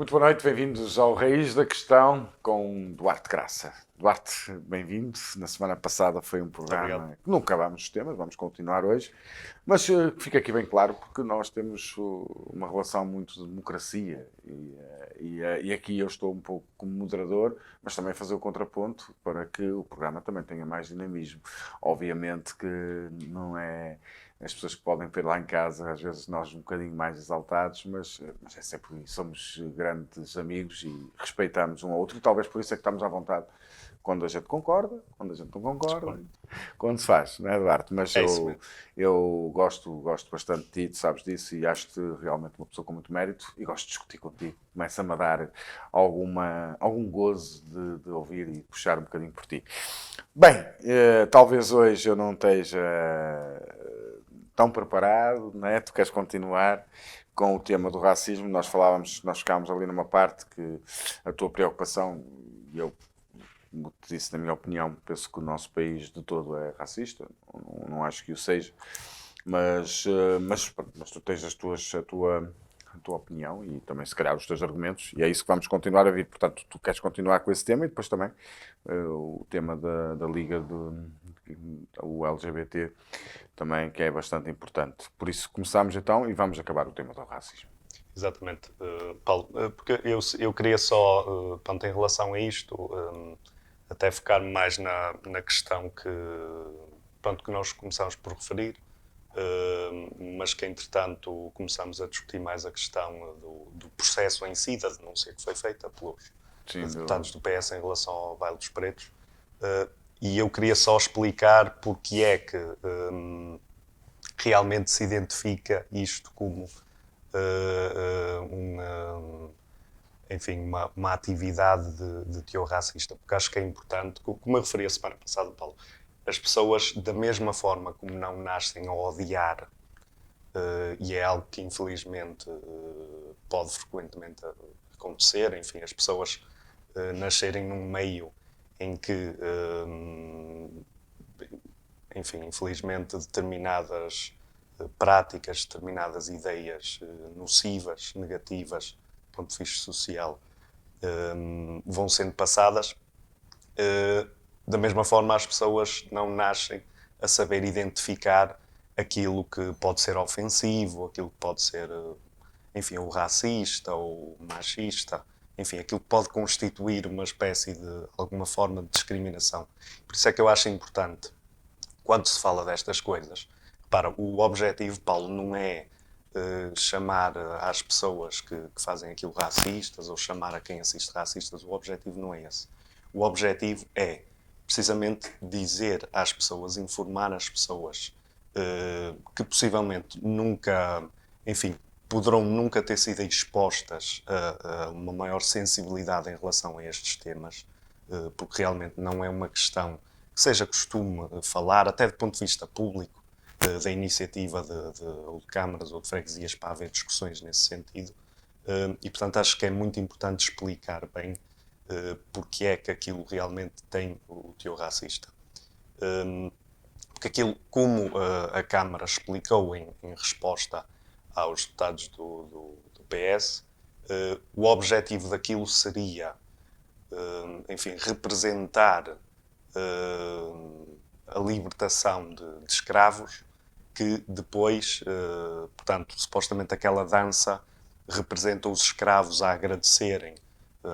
Muito boa noite, bem-vindos ao Raiz da Questão com Duarte Graça. Duarte, bem-vindo. Na semana passada foi um Muito obrigado. programa que não acabámos os temas, vamos continuar hoje, mas fica aqui bem claro porque nós temos uma relação muito de democracia e aqui eu estou um pouco como moderador, mas também fazer o contraponto para que o programa também tenha mais dinamismo. Obviamente que não é as pessoas que podem ver lá em casa, às vezes nós um bocadinho mais exaltados, mas é sempre, somos grandes amigos e respeitamos um ao outro, e talvez por isso é que estamos à vontade quando a gente concorda, quando a gente não concorda, Discordo. quando se faz, não é, Eduardo? Mas É isso eu, mesmo. eu gosto bastante de ti, tu sabes disso, e acho-te realmente uma pessoa com muito mérito e gosto de discutir contigo. Começa-me a dar algum gozo de ouvir e puxar um bocadinho por ti. Bem, talvez hoje eu não esteja tão preparado, não é? Tu queres continuar com o tema do racismo? Nós ficámos ali numa parte que a tua preocupação, e eu, como te disse, na minha opinião, penso que o nosso país de todo é racista, não acho que o seja, mas tu tens a tua opinião e também, se calhar, os teus argumentos, e é isso que vamos continuar a vir. Portanto, tu queres continuar com esse tema e depois também o tema da Liga o LGBT também, que é bastante importante. Por isso, começamos então e vamos acabar o tema do racismo. Exatamente. Paulo, porque eu queria só, pronto, em relação a isto, até focar mais na questão pronto, que nós começamos por referir, mas que entretanto começamos a discutir mais a questão do processo em si, da denúncia que foi feita pelos Sim, deputados do PS em relação ao baile dos pretos. E eu queria só explicar porque é que realmente se identifica isto como enfim, uma atividade de teor racista, porque acho que é importante, como eu referi a semana passada, Paulo, as pessoas, da mesma forma como não nascem a odiar, e é algo que infelizmente pode frequentemente acontecer, enfim, as pessoas nascerem num meio em que enfim, infelizmente, determinadas práticas, determinadas ideias nocivas, negativas, do ponto de vista social, vão sendo passadas. Da mesma forma, as pessoas não nascem a saber identificar aquilo que pode ser ofensivo, aquilo que pode ser, enfim, o racista ou machista, enfim, aquilo que pode constituir uma espécie de alguma forma de discriminação. Por isso é que eu acho importante, quando se fala destas coisas, repara, o objetivo, Paulo, não é chamar às pessoas que fazem aquilo racistas ou chamar a quem assiste racistas. O objetivo não é esse. O objetivo é precisamente dizer às pessoas, informar as pessoas que possivelmente nunca, enfim, poderão nunca ter sido expostas a uma maior sensibilidade em relação a estes temas, porque realmente não é uma questão que seja costume falar, até do ponto de vista público, da iniciativa de câmaras ou de freguesias para haver discussões nesse sentido. E, portanto, acho que é muito importante explicar bem porque é que aquilo realmente tem o teor racista. Porque aquilo, como a Câmara explicou em resposta aos deputados do PS, o objetivo daquilo seria, enfim, representar a libertação de escravos que depois, portanto, supostamente aquela dança representa os escravos a agradecerem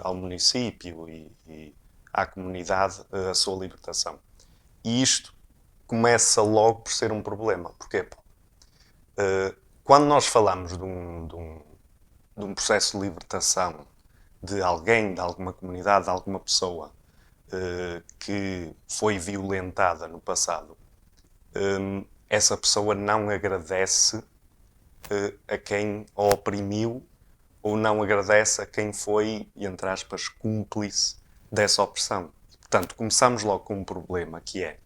ao município e à comunidade a sua libertação. E isto começa logo por ser um problema. Porquê? Quando nós falamos de um processo de libertação de alguém, de alguma comunidade, de alguma pessoa que foi violentada no passado, essa pessoa não agradece a quem a oprimiu ou não agradece a quem foi, entre aspas, cúmplice dessa opressão. Portanto, começamos logo com um problema que é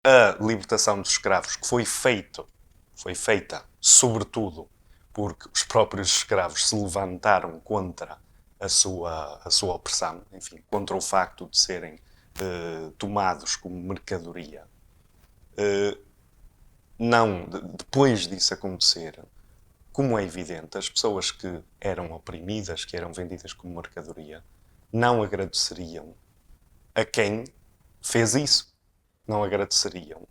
a libertação dos escravos, que foi feita sobretudo porque os próprios escravos se levantaram contra a sua opressão, enfim, contra o facto de serem tomados como mercadoria. Não, depois disso acontecer, como é evidente, as pessoas que eram oprimidas, que eram vendidas como mercadoria, não agradeceriam a quem fez isso. Não agradeceriam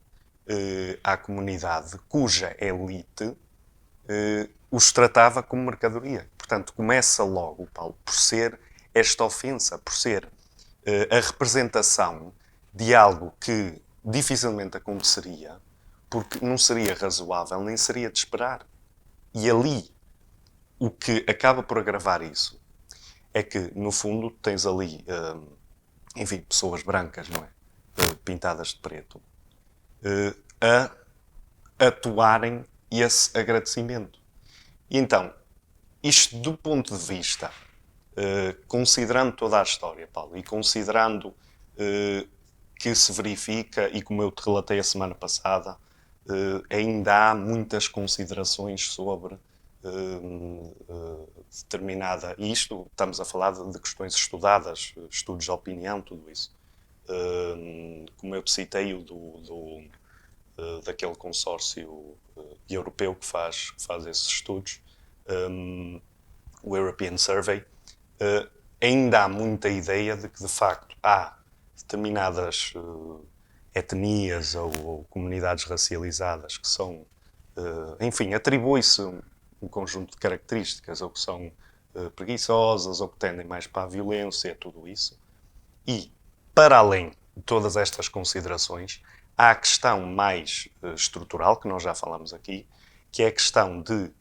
à comunidade cuja elite os tratava como mercadoria. Portanto, começa logo, Paulo, por ser esta ofensa, por ser a representação de algo que dificilmente aconteceria, porque não seria razoável, nem seria de esperar. E ali, o que acaba por agravar isso é que, no fundo, tens ali, enfim, pessoas brancas, não é? Pintadas de preto, a atuarem esse agradecimento. E então, isto do ponto de vista, considerando toda a história, Paulo, e considerando que se verifica, e como eu te relatei a semana passada, ainda há muitas considerações sobre determinada. E isto estamos a falar de questões estudadas, estudos de opinião, tudo isso. Como eu te citei, daquele consórcio europeu que faz esses estudos, o European Survey, ainda há muita ideia de que, de facto, há determinadas etnias ou comunidades racializadas que são, enfim, atribui-se um conjunto de características, ou que são preguiçosas, ou que tendem mais para a violência, tudo isso. E, para além de todas estas considerações, há a questão mais estrutural, que nós já falamos aqui, que é a questão de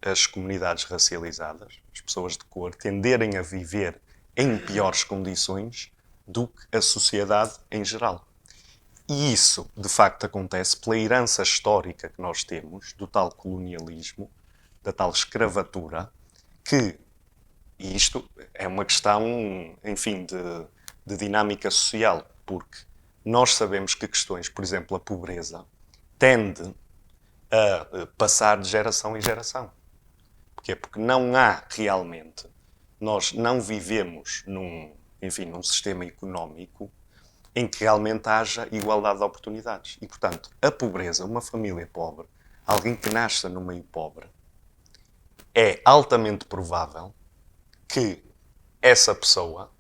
as comunidades racializadas, as pessoas de cor, tenderem a viver em piores condições do que a sociedade em geral. E isso, de facto, acontece pela herança histórica que nós temos do tal colonialismo, da tal escravatura, e isto é uma questão, enfim, de dinâmica social, porque nós sabemos que questões, por exemplo, a pobreza, tende a passar de geração em geração. Porquê? Porque não há realmente, nós não vivemos num sistema económico em que realmente haja igualdade de oportunidades. E, portanto, a pobreza, uma família pobre, alguém que nasça no meio pobre, é altamente provável que essa pessoa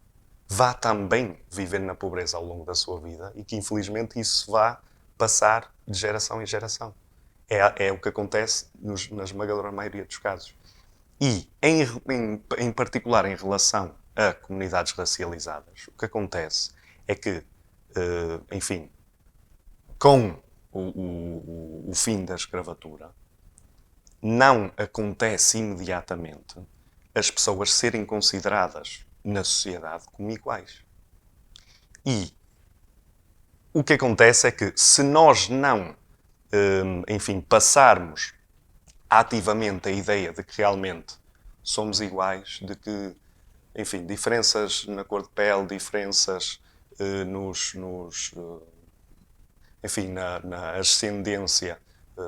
vá também viver na pobreza ao longo da sua vida e que, infelizmente, isso vá passar de geração em geração. É o que acontece na esmagadora maioria dos casos. E, em particular, em relação a comunidades racializadas, o que acontece é que, enfim, com o fim da escravatura, não acontece imediatamente as pessoas serem consideradas na sociedade como iguais. E o que acontece é que, se nós não, enfim, passarmos ativamente a ideia de que realmente somos iguais, de que, enfim, diferenças na cor de pele, diferenças enfim, na ascendência,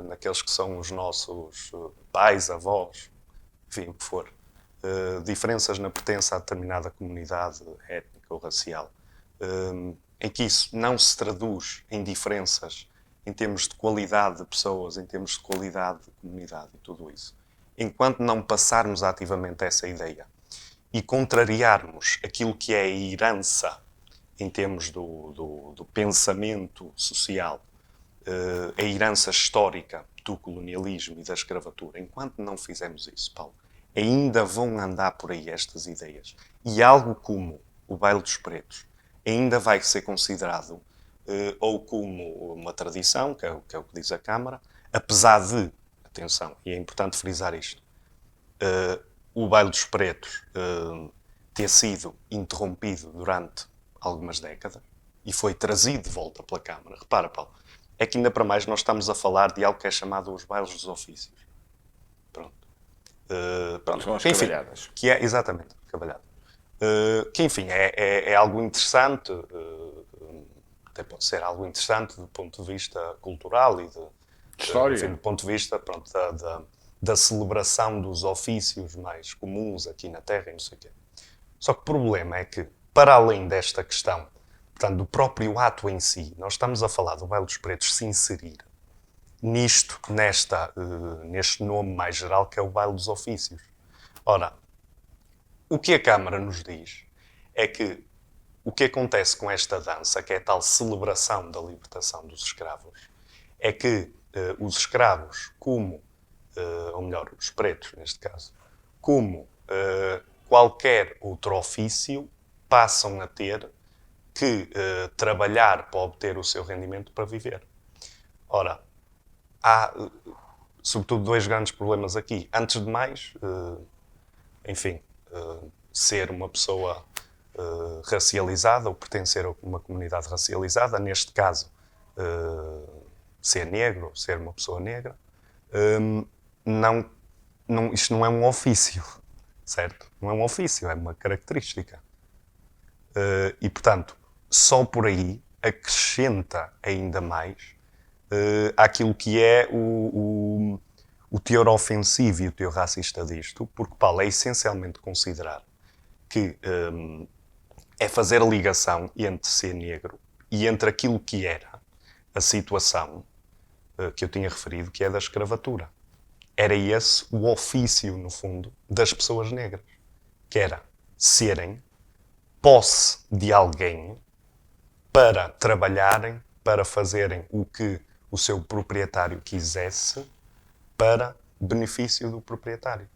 naqueles que são os nossos pais, avós, enfim, o que for, diferenças na pertença a determinada comunidade étnica ou racial, em que isso não se traduz em diferenças em termos de qualidade de pessoas, em termos de qualidade de comunidade e tudo isso. Enquanto não passarmos ativamente essa ideia e contrariarmos aquilo que é a herança em termos do pensamento social, a herança histórica do colonialismo e da escravatura, enquanto não fizermos isso, Paulo, ainda vão andar por aí estas ideias. E algo como o baile dos pretos ainda vai ser considerado ou como uma tradição, que é o que diz a Câmara, apesar de, atenção, e é importante frisar isto, o baile dos pretos ter sido interrompido durante algumas décadas e foi trazido de volta pela Câmara. Repara, Paulo, é que ainda para mais nós estamos a falar de algo que é chamado os bailes dos ofícios. Pronto. Pronto, são as que, enfim, cavalhadas. que é, exatamente, cavalhada. Que, enfim, é algo interessante, até pode ser algo interessante do ponto de vista cultural e História. enfim, do ponto de vista, pronto, da celebração dos ofícios mais comuns aqui na Terra e não sei o quê. Só que o problema é que, para além desta questão, portanto, do próprio ato em si, nós estamos a falar do baile dos pretos se inserir neste nome mais geral que é o baile dos ofícios. Ora, o que a Câmara nos diz é que o que acontece com esta dança, que é a tal celebração da libertação dos escravos, é que os escravos, ou melhor, os pretos neste caso, como qualquer outro ofício, passam a ter que trabalhar para obter o seu rendimento para viver. Ora, há sobretudo dois grandes problemas aqui. Antes de mais, ser uma pessoa racializada ou pertencer a uma comunidade racializada, neste caso, ser negro, ser uma pessoa negra, isto não é um ofício, certo? Não é um ofício, é uma característica. E, portanto, só por aí acrescenta ainda mais àquilo que é o teor ofensivo e o teor racista disto, porque Paulo é essencialmente considerar que é fazer a ligação entre ser negro e entre aquilo que era a situação que eu tinha referido, que é da escravatura. Era esse o ofício, no fundo, das pessoas negras, que era serem posse de alguém para trabalharem, para fazerem o que o seu proprietário quisesse para benefício do proprietário.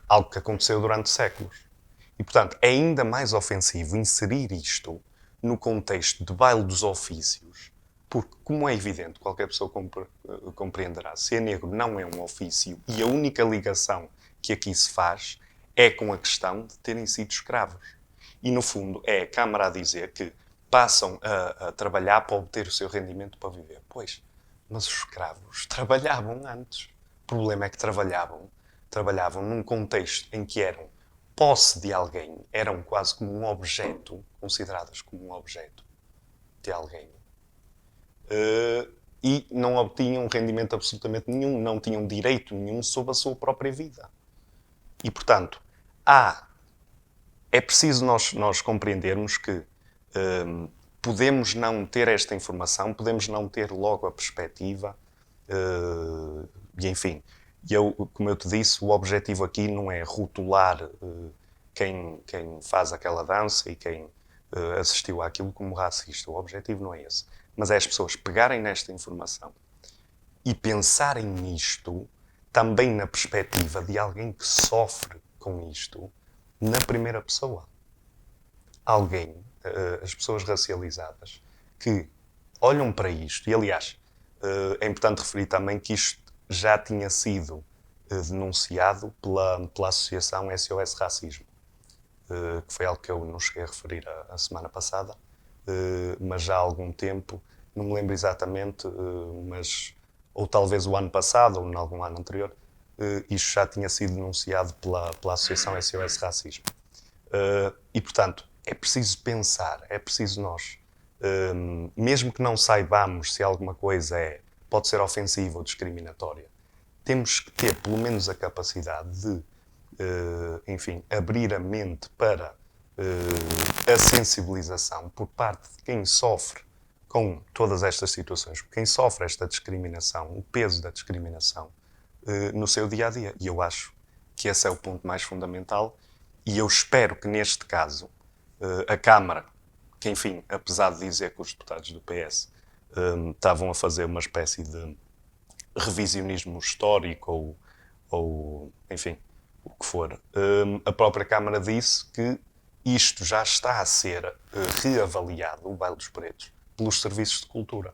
Algo que aconteceu durante séculos. E, portanto, é ainda mais ofensivo inserir isto no contexto de baile dos ofícios, porque, como é evidente, qualquer pessoa compreenderá, ser negro não é um ofício e a única ligação que aqui se faz é com a questão de terem sido escravos. E, no fundo, é a Câmara a dizer que passam a trabalhar para obter o seu rendimento para viver. Pois, mas os escravos trabalhavam antes. O problema é que trabalhavam num contexto em que eram posse de alguém, eram quase como um objeto, consideradas como um objeto de alguém. E não obtinham rendimento absolutamente nenhum, não tinham direito nenhum sobre a sua própria vida. E, portanto, é preciso nós compreendermos que podemos não ter esta informação, podemos não ter logo a perspectiva, e enfim, como eu te disse, o objetivo aqui não é rotular quem faz aquela dança e quem assistiu àquilo como racista. O objetivo não é esse. Mas é as pessoas pegarem nesta informação e pensarem nisto também na perspectiva de alguém que sofre com isto na primeira pessoa. Alguém, as pessoas racializadas, que olham para isto, e aliás, é importante referir também que isto já tinha sido denunciado pela Associação SOS Racismo, que foi algo que eu não cheguei a referir a semana passada, mas já há algum tempo, não me lembro exatamente, mas ou talvez o ano passado ou em algum ano anterior, isto já tinha sido denunciado pela Associação SOS Racismo. E, portanto, é preciso pensar, é preciso nós, mesmo que não saibamos se alguma coisa pode ser ofensiva ou discriminatória, temos que ter pelo menos a capacidade de, abrir a mente para a sensibilização por parte de quem sofre com todas estas situações, quem sofre esta discriminação, o peso da discriminação no seu dia-a-dia. E eu acho que esse é o ponto mais fundamental e eu espero que neste caso a Câmara, que enfim, apesar de dizer que os deputados do PS estavam a fazer uma espécie de revisionismo histórico ou enfim, o que for, a própria Câmara disse que isto já está a ser reavaliado, o Baile dos Pretos, pelos serviços de cultura.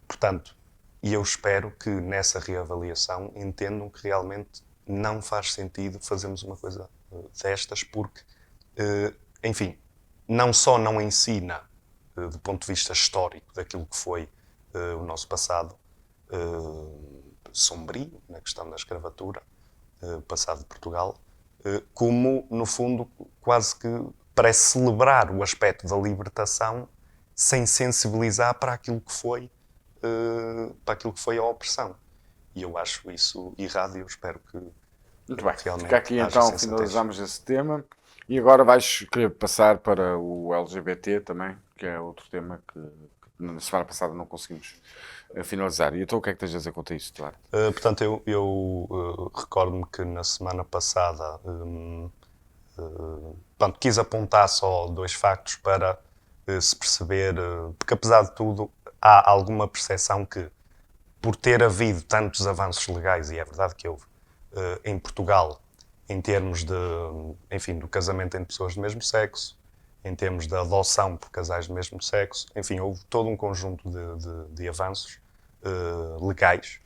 Portanto, e eu espero que nessa reavaliação entendam que realmente não faz sentido fazermos uma coisa destas, porque, enfim, não só não ensina, do ponto de vista histórico, daquilo que foi o nosso passado sombrio, na questão da escravatura, passado de Portugal, como, no fundo, quase que parece celebrar o aspecto da libertação sem sensibilizar para aquilo que foi a opressão. E eu acho isso errado e eu espero que muito bem. Realmente Fica aqui então, finalizamos esse tema. E agora vais querer passar para o LGBT também, que é outro tema que na semana passada não conseguimos finalizar. E então o que é que tens a dizer quanto a isso, Duarte? Portanto, eu recordo-me que na semana passada pronto, quis apontar só 2 factos para se perceber, porque apesar de tudo há alguma percepção que, por ter havido tantos avanços legais, e é verdade que houve, em Portugal, em termos de, enfim, do casamento entre pessoas do mesmo sexo, em termos da adoção por casais do mesmo sexo, enfim, houve todo um conjunto de avanços legais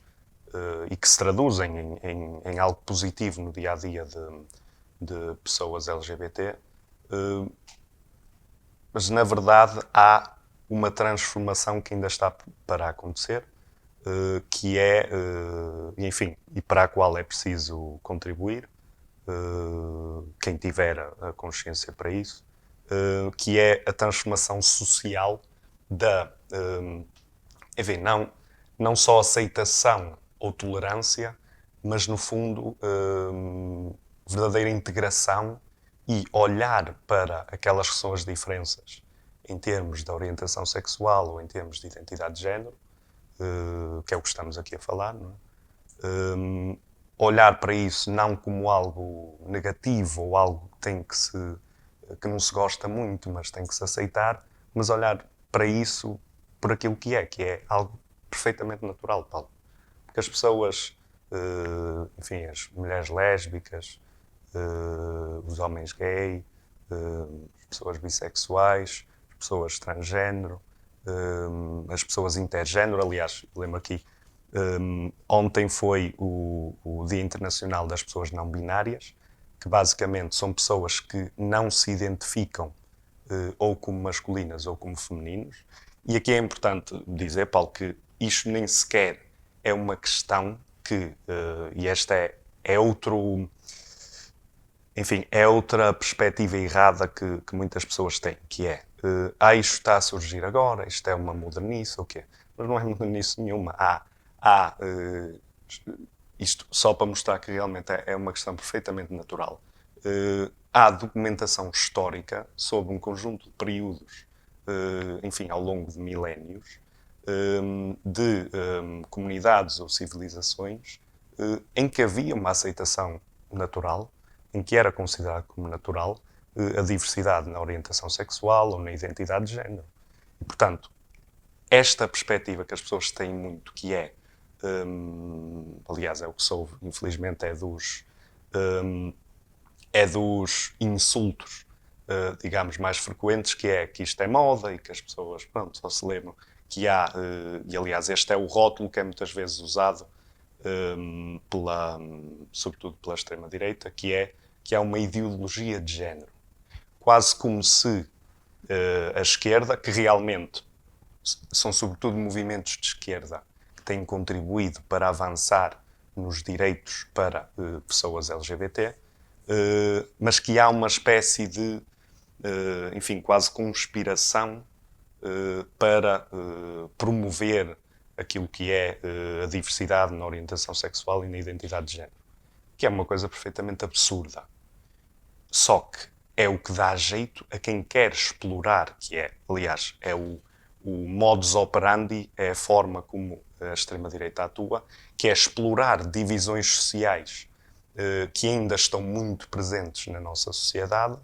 e que se traduzem em algo positivo no dia-a-dia de pessoas LGBT, mas na verdade há uma transformação que ainda está para acontecer, que é, enfim, e para a qual é preciso contribuir, quem tiver a consciência para isso, que é a transformação social da, enfim, não só aceitação ou tolerância, mas no fundo verdadeira integração e olhar para aquelas que são as diferenças em termos da orientação sexual ou em termos de identidade de género, que é o que estamos aqui a falar, não é? Olhar para isso não como algo negativo ou algo que não se gosta muito, mas tem que se aceitar, mas olhar para isso por aquilo que é algo perfeitamente natural, Paulo. Porque as pessoas, enfim, as mulheres lésbicas, os homens gay, as pessoas bissexuais, as pessoas transgênero, as pessoas intergênero. Aliás, lembro aqui, ontem foi o Dia Internacional das Pessoas Não Binárias, que basicamente são pessoas que não se identificam ou como masculinas ou como femininos. E aqui é importante dizer, Paulo, que isto nem sequer é uma questão que, e esta é outro, enfim, é outra perspectiva errada que muitas pessoas têm, que é, isto está a surgir agora, isto é uma modernice, o quê? Mas não é modernice nenhuma. Isto só para mostrar que realmente é uma questão perfeitamente natural. Há documentação histórica sobre um conjunto de períodos, enfim, ao longo de milénios, de comunidades ou civilizações em que havia uma aceitação natural, em que era considerado como natural a diversidade na orientação sexual ou na identidade de género. E, portanto, esta perspectiva que as pessoas têm muito, que é, aliás, é o que soube, infelizmente, é dos insultos, digamos, mais frequentes, que é que isto é moda e que as pessoas, pronto, só se lembram que há, e aliás, este é o rótulo que é muitas vezes usado, sobretudo pela extrema-direita, que há uma ideologia de género. Quase como se a esquerda, que realmente são sobretudo movimentos de esquerda que têm contribuído para avançar nos direitos para pessoas LGBT, mas que há uma espécie de, enfim, quase conspiração para promover aquilo que é a diversidade na orientação sexual e na identidade de género, que é uma coisa perfeitamente absurda. Só que é o que dá jeito a quem quer explorar, que é, aliás, é o modus operandi, é a forma como a extrema-direita atua, que é explorar divisões sociais que ainda estão muito presentes na nossa sociedade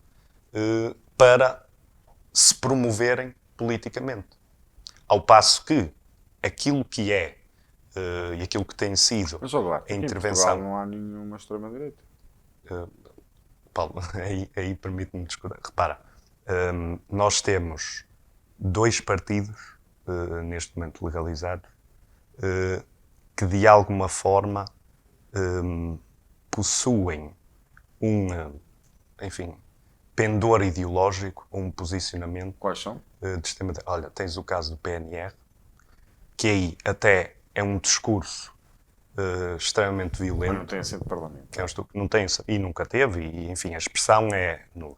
para se promoverem politicamente. Ao passo que aquilo que é e aquilo que tem sido Mas, lá, a intervenção... intervenção... Em Portugal não há nenhuma extrema-direita. Paulo, aí permite-me discutir. Repara, nós temos 2 partidos, neste momento legalizados, que de alguma forma possuem enfim, pendor ideológico, um posicionamento. Quais são? De sistema. Olha, tens o caso do PNR, que aí até é um discurso extremamente violento. Mas não tem assento de parlamento. Que é não tem, e nunca teve, e enfim, a expressão é nula.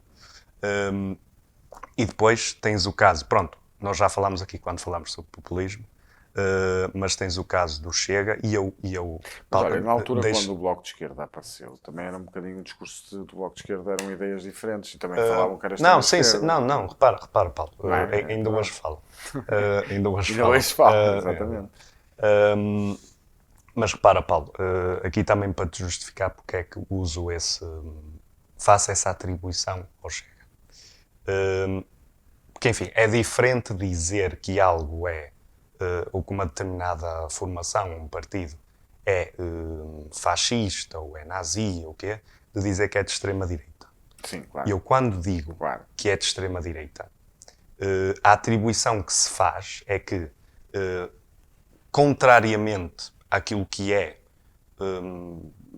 E depois tens o caso, pronto, nós já falámos aqui quando falámos sobre populismo, mas tens o caso do Chega e eu Mas olha, na altura deixo- quando o Bloco de Esquerda apareceu, também era um bocadinho o discurso do Bloco de Esquerda, eram ideias diferentes e também falavam que era não, sim, extrema-esquerda. não, repara, Paulo, Não é? É ainda hoje verdade. falo. Ainda hoje Ainda falo. hoje se fala, exatamente. Mas repara, Paulo, aqui também para te justificar porque é que uso faço essa atribuição ao Chega. Porque, enfim, é diferente dizer que algo ou que uma determinada formação, um partido, é fascista ou é nazi ou o quê, de dizer que é de extrema-direita. Sim, E claro. eu, quando digo Claro. que é de extrema-direita, a atribuição que se faz é que, contrariamente àquilo que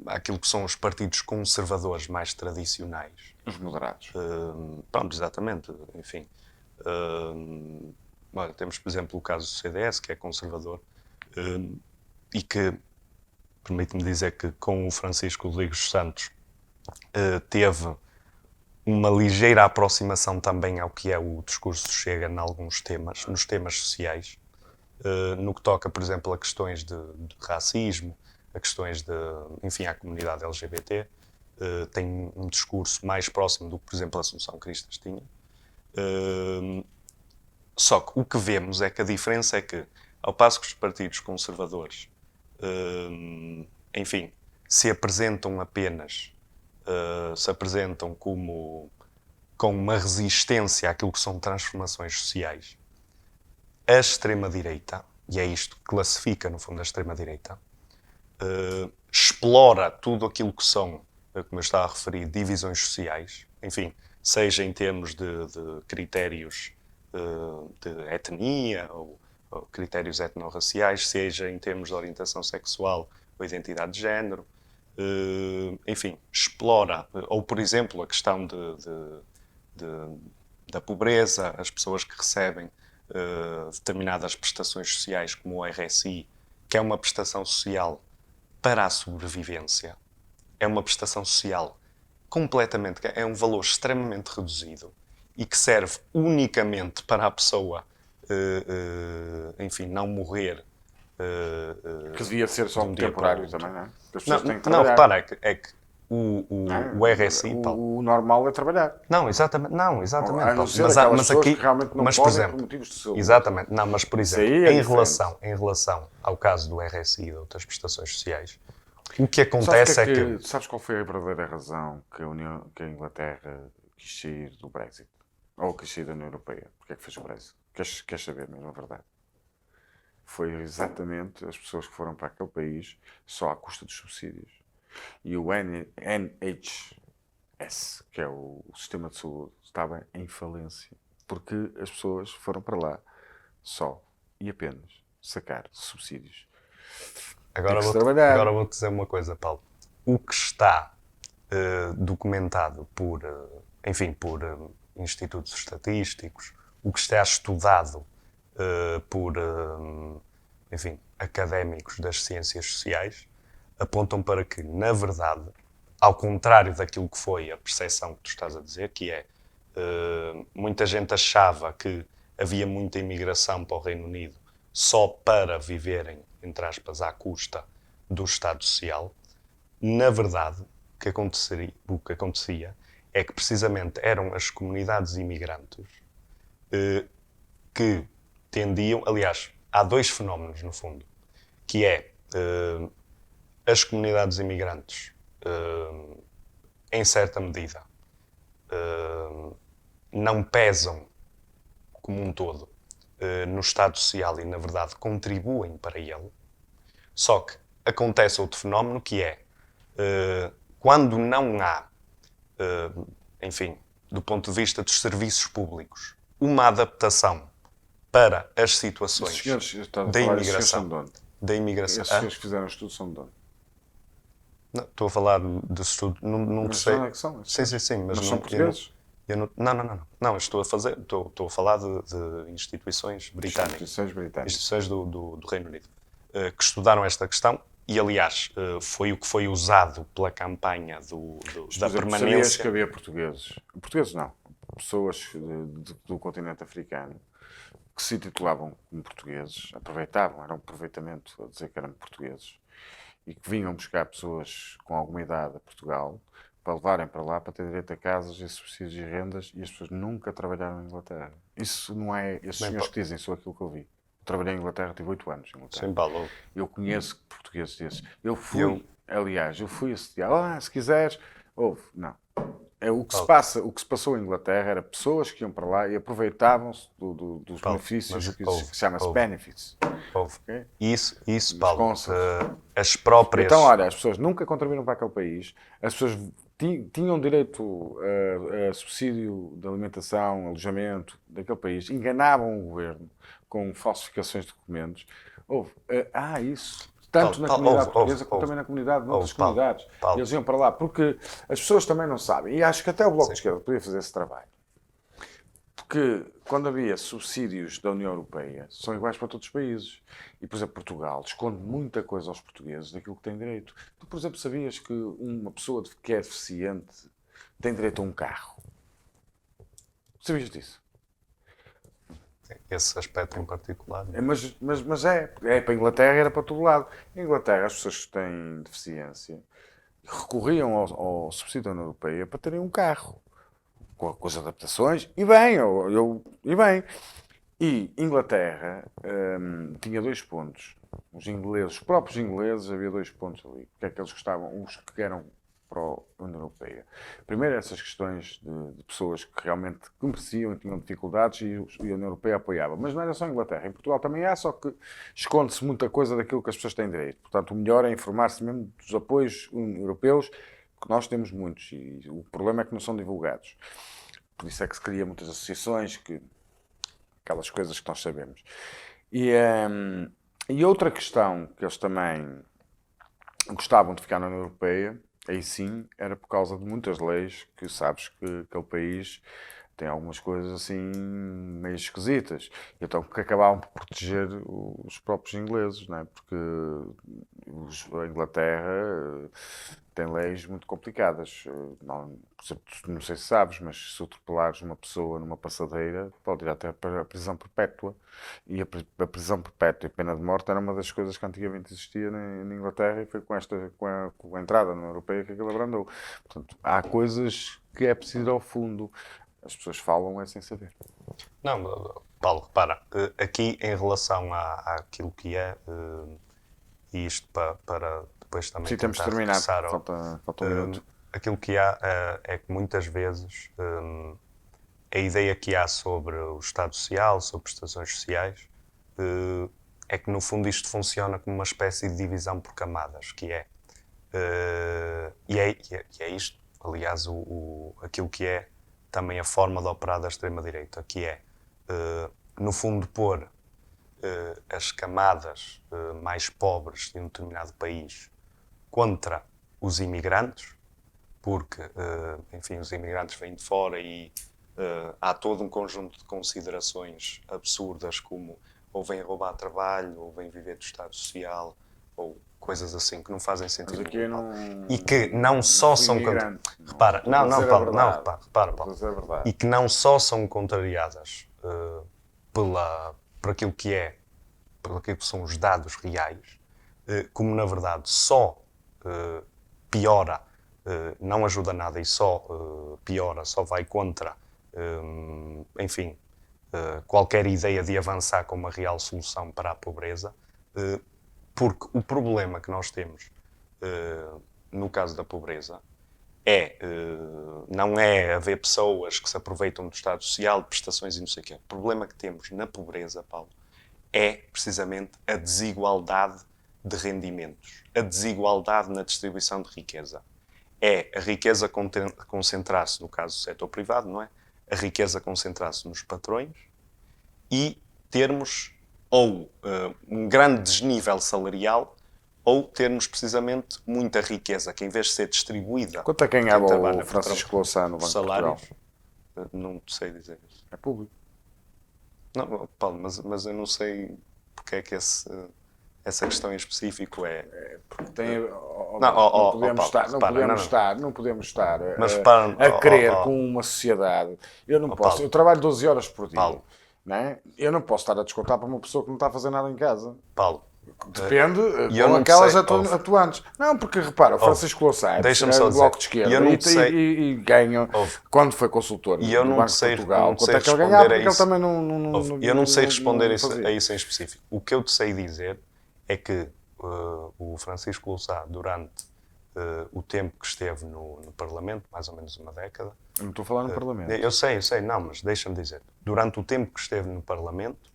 àquilo que são os partidos conservadores mais tradicionais, Os moderados. pronto, exatamente, enfim. Olha, temos, por exemplo, o caso do CDS, que é conservador, e que, permite-me dizer que com o Francisco Rodrigues Santos teve uma ligeira aproximação também ao que é o discurso Chega em alguns temas, nos temas sociais, no que toca, por exemplo, a questões de racismo, a questões enfim, à comunidade LGBT, tem um discurso mais próximo do que, por exemplo, a Assunção Cristas tinha. Só que o que vemos é que a diferença é que, ao passo que os partidos conservadores, enfim, se apresentam apenas, se apresentam com uma resistência àquilo que são transformações sociais, a extrema-direita, e é isto que classifica, no fundo, a extrema-direita, explora tudo aquilo que são, como eu estava a referir, divisões sociais, enfim, seja em termos de critérios de etnia ou critérios etnorraciais, seja em termos de orientação sexual ou identidade de género, enfim, explora, ou por exemplo, a questão da pobreza, as pessoas que recebem determinadas prestações sociais, como o RSI, que é uma prestação social para a sobrevivência, é uma prestação social completamente, é um valor extremamente reduzido e que serve unicamente para a pessoa, enfim, não morrer. Que devia ser só de um dia para o temporário outro. também, não é? Porque as pessoas têm que Não, trabalhar. repara, é que Não é? o RSI, Paulo. O normal é trabalhar. Não, exatamente, A não Paulo. ser aquelas Mas pessoas aqui, que realmente não mas por podem por exemplo, motivos de saúde. exatamente, não, mas por Isso exemplo, aí é diferente. em relação ao caso do RSI e de outras prestações sociais, o que acontece é que Sabes qual foi a verdadeira razão que a Inglaterra quis sair do Brexit? Ou quis sair da União Europeia? Porque é que fez o Brexit? Queres saber mesmo a verdade? Foi exatamente as pessoas que foram para aquele país só à custa dos subsídios. E o NHS, que é o sistema de saúde, estava em falência. Porque as pessoas foram para lá só e apenas sacar subsídios. Tem que se trabalhar. agora vou-te dizer uma coisa, Paulo. O que está documentado enfim, por institutos estatísticos, o que está estudado por, enfim, académicos das ciências sociais, apontam para que, na verdade, ao contrário daquilo que foi a percepção que tu estás a dizer, que é muita gente achava que havia muita imigração para o Reino Unido só para viverem, entre aspas, à custa do Estado Social. Na verdade, o que acontecia é que precisamente eram as comunidades imigrantes que tendiam, aliás, há dois fenómenos no fundo, que é as comunidades imigrantes, em certa medida, não pesam como um todo no Estado Social e, na verdade, contribuem para ele. Só que acontece outro fenómeno que é quando não há, enfim, do ponto de vista dos serviços públicos, uma adaptação para as situações da imigração. Da imigração. Esses senhores que fizeram o estudo são de onde? Não, estou a falar de estudo num Mas terceiro. onde é que são? Sim, mas são portugueses? Não, estou a falar de instituições britânicas. Instituições britânicas. Instituições do Reino Unido. Que estudaram esta questão e, aliás, foi o que foi usado pela campanha da permanência. Sabias que havia portugueses? Portugueses não. Pessoas do continente africano que se intitulavam como portugueses, aproveitavam, era um aproveitamento a dizer que eram portugueses, e que vinham buscar pessoas com alguma idade a Portugal para levarem para lá para ter direito a casas e subsídios e rendas, e as pessoas nunca trabalharam em Inglaterra. Isso não é esses Bem, senhores que dizem, sou aquilo que eu vi. Eu trabalhei em Inglaterra, tive 8 anos em Inglaterra. Sim, Paulo. Eu conheço portugueses desses. Eu fui, aliás, eu fui assediar. Se quiseres, ouve. Não. É, o que se passa, o que se passou em Inglaterra era pessoas que iam para lá e aproveitavam-se dos Paulo, benefícios mas que se chama-se benefits. Houve. Ok? Isso, Paulo. consuls. As próprias. Então, olha, as pessoas nunca contribuíram para aquele país, as pessoas tinham direito a subsídio de alimentação, alojamento daquele país, enganavam o governo com falsificações de documentos. Houve. Isso. Tanto na comunidade portuguesa como também na comunidade de outras comunidades. Eles iam para lá, porque as pessoas também não sabem, e acho que até o Bloco de Esquerda podia fazer esse trabalho. Porque quando havia subsídios da União Europeia, são iguais para todos os países. E, por exemplo, Portugal esconde muita coisa aos portugueses daquilo que tem direito. Tu, por exemplo, sabias que uma pessoa que é deficiente tem direito a um carro? Sabias disso? Esse aspecto em particular. Mas é para a Inglaterra, era para todo lado. Em Inglaterra, as pessoas que têm deficiência recorriam ao subsídio da União Europeia para terem um carro. Com as adaptações, e bem, E Inglaterra tinha 2 pontos. Os próprios ingleses, havia 2 pontos ali. Porque é que eles gostavam, os que eram para a União Europeia. Primeiro, essas questões de pessoas que realmente mereciam e tinham dificuldades e a União Europeia apoiava. Mas não era só em Inglaterra. Em Portugal também há, só que esconde-se muita coisa daquilo que as pessoas têm direito. Portanto, o melhor é informar-se mesmo dos apoios europeus, porque nós temos muitos e o problema é que não são divulgados. Por isso é que se cria muitas associações, aquelas coisas que nós sabemos. E outra questão que eles também gostavam de ficar na União Europeia, aí sim, era por causa de muitas leis que sabes que aquele país tem algumas coisas assim meio esquisitas. Então que acabavam por proteger os próprios ingleses, não é? Porque a Inglaterra tem leis muito complicadas. Não sei se sabes, mas se atropelares uma pessoa numa passadeira, pode ir até para a prisão perpétua. E a prisão perpétua e pena de morte era uma das coisas que antigamente existia na Inglaterra e foi com a entrada na União Europeia que aquilo abrandou. Portanto, há coisas que é preciso ir ao fundo. As pessoas falam sem saber. Não, Paulo, repara, aqui em relação àquilo que é, e isto para depois também Sim, temos de terminar, falta um minuto. Aquilo que há é que muitas vezes a ideia que há sobre o Estado Social, sobre prestações sociais, é que no fundo isto funciona como uma espécie de divisão por camadas, que é, e é isto, aliás, aquilo que é também a forma de operar da extrema-direita, que é, no fundo, pôr as camadas mais pobres de um determinado país contra os imigrantes, porque, enfim, os imigrantes vêm de fora e há todo um conjunto de considerações absurdas, como ou vêm roubar trabalho, ou vêm viver do Estado Social, ou coisas assim que não fazem sentido. Mas aqui não... E que não só são... Repara, Paulo, repara, Paulo. E que não só são contrariadas por aquilo que são os dados reais, como na verdade só piora, não ajuda nada e só piora, só vai contra, enfim, qualquer ideia de avançar com uma real solução para a pobreza, porque o problema que nós temos no caso da pobreza não é haver pessoas que se aproveitam do Estado Social, de prestações e não sei o quê. O problema que temos na pobreza, Paulo, é precisamente a desigualdade de rendimentos, a desigualdade na distribuição de riqueza. É a riqueza concentrar-se, no caso do setor privado, não é? A riqueza concentrar-se nos patrões e termos ou um grande desnível salarial ou termos precisamente muita riqueza que, em vez de ser distribuída... Quanto é que ganhava o Francisco Louçã no Banco de Portugal? Não sei dizer isso. É público. Não, Paulo, mas eu não sei porque é que essa questão em específico porque tem... Não podemos estar a querer com uma sociedade. Eu não posso. Paulo, eu trabalho 12 horas por dia. Paulo, não é? Eu não posso estar a descontar para uma pessoa que não está a fazer nada em casa. Paulo, Depende e eu com não aquelas sei, atuantes. Não, porque repara, o Francisco Louçã deixa-me é só do Bloco dizer, de Esquerda eu não sei, e ganha, quando foi consultor e eu do não Banco te de sei, Portugal, não te quanto sei é que ele responder ganhava, a porque ele isso. também não Eu não sei responder a fazia. isso em específico. O que eu te sei dizer é que o Francisco Louçã, durante o tempo que esteve no Parlamento, mais ou menos uma década. Eu não estou a falar no Parlamento. Eu sei, não, mas deixa-me dizer. Durante o tempo que esteve no Parlamento,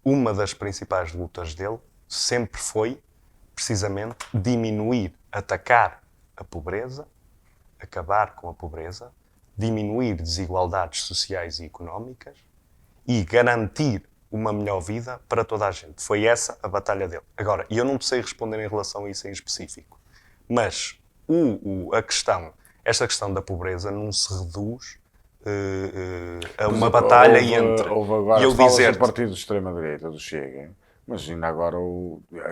uma das principais lutas dele sempre foi, precisamente, diminuir, atacar a pobreza, acabar com a pobreza, diminuir desigualdades sociais e económicas e garantir uma melhor vida para toda a gente. Foi essa a batalha dele. Agora, eu não sei responder em relação a isso em específico, mas esta questão da pobreza não se reduz a uma batalha entre... Houve agora, e eu falas do dizer-te, partido de extrema-direita, do Chega, mas ainda agora,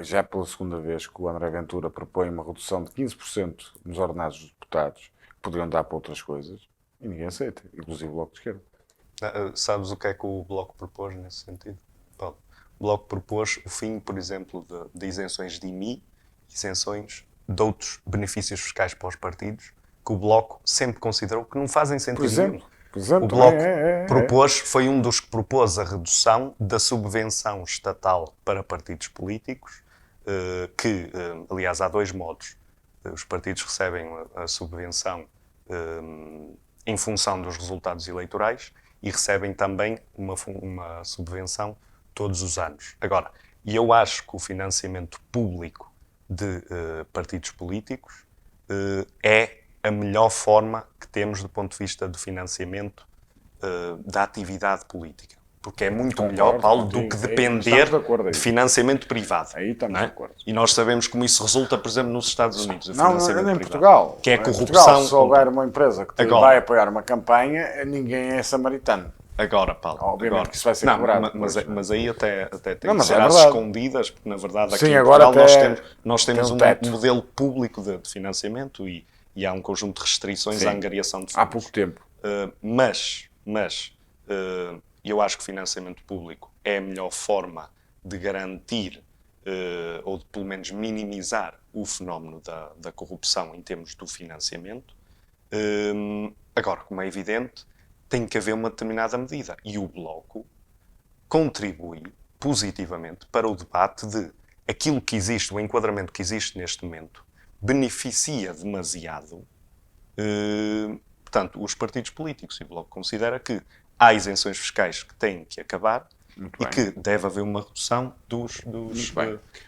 já é pela segunda vez que o André Ventura propõe uma redução de 15% nos ordenados dos deputados, que poderiam dar para outras coisas, e ninguém aceita, inclusive o Bloco de Esquerda. sabes o que é que o Bloco propôs nesse sentido? Paulo, o Bloco propôs o fim, por exemplo, de isenções de IMI, isenções de outros benefícios fiscais para os partidos, que o Bloco sempre considerou que não fazem sentido nenhum. Por exemplo, O Bloco foi um dos que propôs a redução da subvenção estatal para partidos políticos, aliás, há dois modos. Os partidos recebem a subvenção em função dos resultados eleitorais e recebem também uma subvenção todos os anos. Agora, eu acho que o financiamento público de partidos políticos é a melhor forma que temos do ponto de vista do financiamento da atividade política. Porque é muito melhor, Paulo, do que depender de financiamento privado. Aí estamos de acordo. E nós sabemos como isso resulta, por exemplo, nos Estados Unidos. Não é em Portugal. Que é corrupção. Portugal, se houver uma empresa que vai apoiar uma campanha, ninguém é samaritano. Agora, Paulo. Obviamente que isso vai ser cobrado. Mas aí até tem que ser às escondidas, porque na verdade aqui em Portugal nós temos um modelo público de financiamento e há um conjunto de restrições à angariação de fundos. Há pouco tempo. Mas eu acho que o financiamento público é a melhor forma de garantir ou de pelo menos minimizar o fenómeno da corrupção em termos do financiamento. Agora, como é evidente, tem que haver uma determinada medida. E o Bloco contribui positivamente para o debate de aquilo que existe, o enquadramento que existe neste momento, beneficia demasiado, portanto, os partidos políticos. E o Bloco considera que há isenções fiscais que têm que acabar e que deve haver uma redução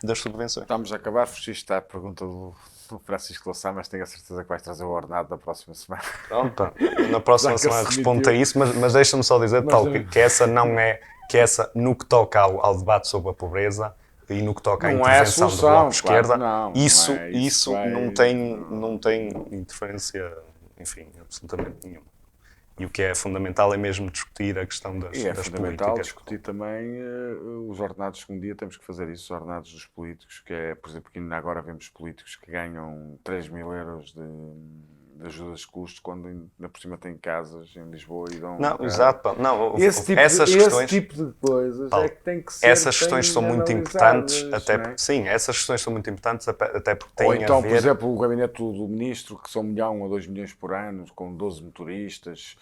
das subvenções. Estamos a acabar, fugiste à pergunta do Francisco Louçã, mas tenho a certeza que vais trazer o ordenado da próxima semana. Pronto, na próxima semana respondo a isso, mas deixa-me só dizer, que essa não é, que essa, no que toca ao debate sobre a pobreza e no que toca à intervenção do Bloco de Esquerda, isso não tem interferência, enfim, absolutamente nenhuma. E o que é fundamental é mesmo discutir a questão das políticas. E é fundamental discutir também os ordenados, que um dia temos que fazer isso, os ordenados dos políticos, que é, por exemplo, que ainda agora vemos políticos que ganham 3.000 euros de ajudas de custo, quando ainda por cima têm casas em Lisboa e dão... Não, exato. Não, esse tipo de coisas, Paulo, é que tem que ser... Essas questões são muito importantes, sim, essas questões são muito importantes, até porque têm a ver... Ou então, por exemplo, o gabinete do ministro, que são 1 milhão ou 2 milhões por ano, com 12 motoristas...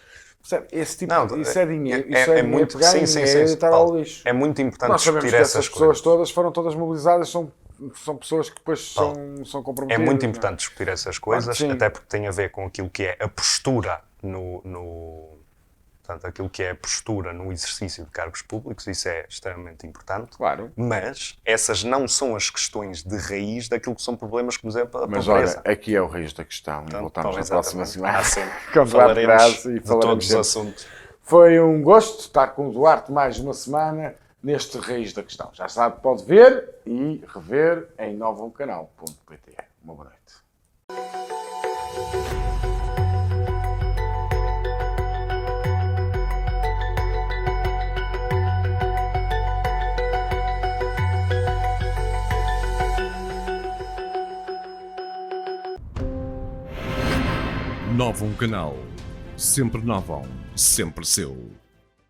Esse tipo isso é dinheiro. Isso é muito pegar dinheiro e estar ao lixo. É muito importante nós sabemos discutir que essas pessoas todas foram todas mobilizadas, são pessoas que depois são comprometidas. É muito importante discutir essas coisas, claro, até porque tem a ver com aquilo que é a postura portanto, aquilo que é a postura no exercício de cargos públicos, isso é extremamente importante. Claro. Mas essas não são as questões de raiz daquilo que são problemas, como, por exemplo, a pobreza. Mas olha, aqui é o raiz da questão. Então, voltamos na próxima semana. Falaremos de todos os assuntos. Foi um gosto estar com o Duarte mais uma semana neste raiz da questão. Já sabe, pode ver e rever em novocanal.pt. Uma boa noite. Novo Canal. Sempre novão, sempre seu.